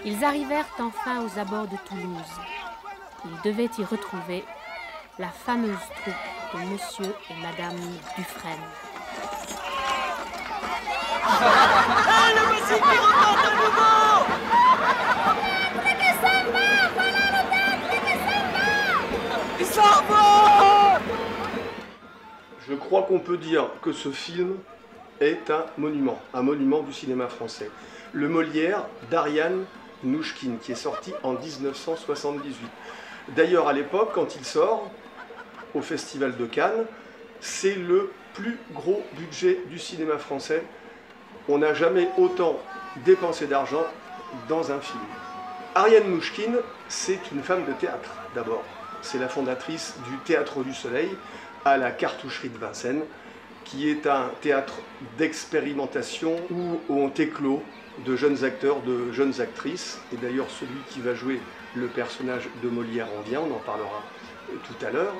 Ils arrivèrent enfin aux abords de Toulouse. Ils devaient y retrouver la fameuse troupe de Monsieur et Madame Dufresne. Ah, le voici qui remonte à nouveau! Il s'en va! Je crois qu'on peut dire que ce film est un monument du cinéma français. Le Molière d'Ariane Mnouchkine, qui est sorti en 1978. D'ailleurs, à l'époque, quand il sort, au Festival de Cannes, c'est le plus gros budget du cinéma français. On n'a jamais autant dépensé d'argent dans un film. Ariane Mnouchkine, c'est une femme de théâtre, d'abord. C'est la fondatrice du Théâtre du Soleil, à la Cartoucherie de Vincennes, qui est un théâtre d'expérimentation où on éclot de jeunes acteurs, de jeunes actrices. Et d'ailleurs, celui qui va jouer le personnage de Molière en vient, on en parlera tout à l'heure.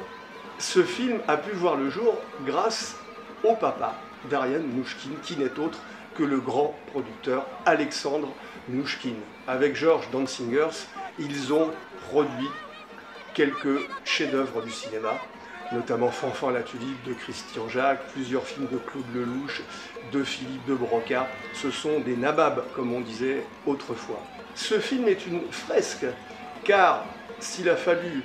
Ce film a pu voir le jour grâce au papa d'Ariane Mnouchkine, qui n'est autre que le grand producteur Alexandre Mnouchkine. Avec Georges Dancingers, ils ont produit quelques chefs-d'œuvre du cinéma, notamment Fanfan la Tulipe de Christian Jacques, plusieurs films de Claude Lelouch, de Philippe de Broca. Ce sont des nababs, comme on disait autrefois. Ce film est une fresque, car s'il a fallu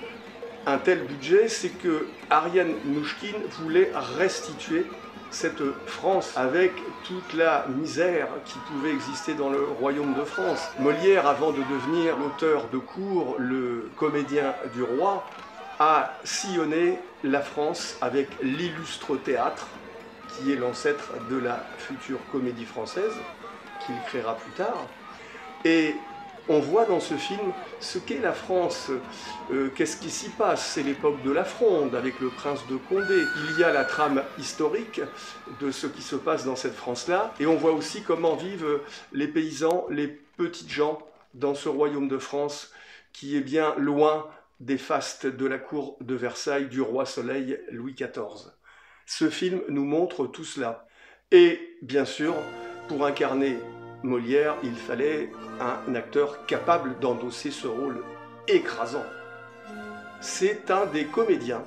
un tel budget, c'est que Ariane Mnouchkine voulait restituer cette France avec toute la misère qui pouvait exister dans le royaume de France. Molière, avant de devenir l'auteur de cour, le comédien du roi, a sillonné la France avec l'illustre théâtre, qui est l'ancêtre de la future comédie française, qu'il créera plus tard. Et on voit dans ce film ce qu'est la France, qu'est-ce qui s'y passe. C'est l'époque de la Fronde avec le prince de Condé. Il y a la trame historique de ce qui se passe dans cette France-là. Et on voit aussi comment vivent les paysans, les petites gens dans ce royaume de France qui est bien loin des fastes de la cour de Versailles du roi Soleil Louis XIV. Ce film nous montre tout cela. Et bien sûr, pour incarner Molière, il fallait un acteur capable d'endosser ce rôle écrasant. C'est un des comédiens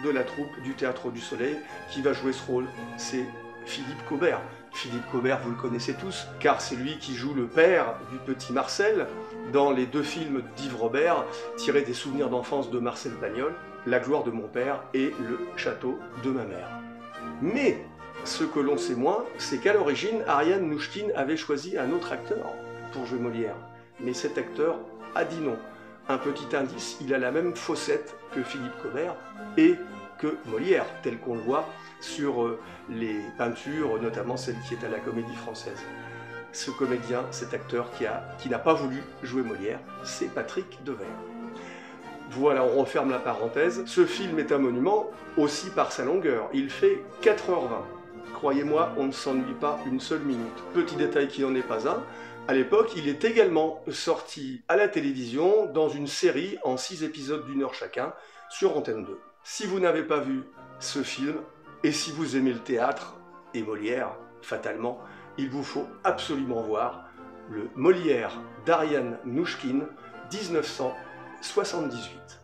de la troupe du Théâtre du Soleil qui va jouer ce rôle, c'est Philippe Cobert. Philippe Cobert, vous le connaissez tous, car c'est lui qui joue le père du petit Marcel dans les deux films d'Yves Robert, tirés des souvenirs d'enfance de Marcel Pagnol, La gloire de mon père et Le château de ma mère. Mais ce que l'on sait moins, c'est qu'à l'origine, Ariane Mnouchkine avait choisi un autre acteur pour jouer Molière. Mais cet acteur a dit non. Un petit indice, il a la même fossette que Philippe Cobert et que Molière, tel qu'on le voit sur les peintures, notamment celle qui est à la Comédie Française. Ce comédien, cet acteur qui n'a pas voulu jouer Molière, c'est Patrick Devers. Voilà, on referme la parenthèse. Ce film est un monument aussi par sa longueur. Il fait 4h20. Croyez-moi, on ne s'ennuie pas une seule minute. Petit détail qui n'en est pas un, à l'époque, il est également sorti à la télévision dans une série en 6 épisodes d'1 heure chacun sur Antenne 2. Si vous n'avez pas vu ce film, et si vous aimez le théâtre et Molière, fatalement, il vous faut absolument voir le Molière d'Ariane Mnouchkine, 1978.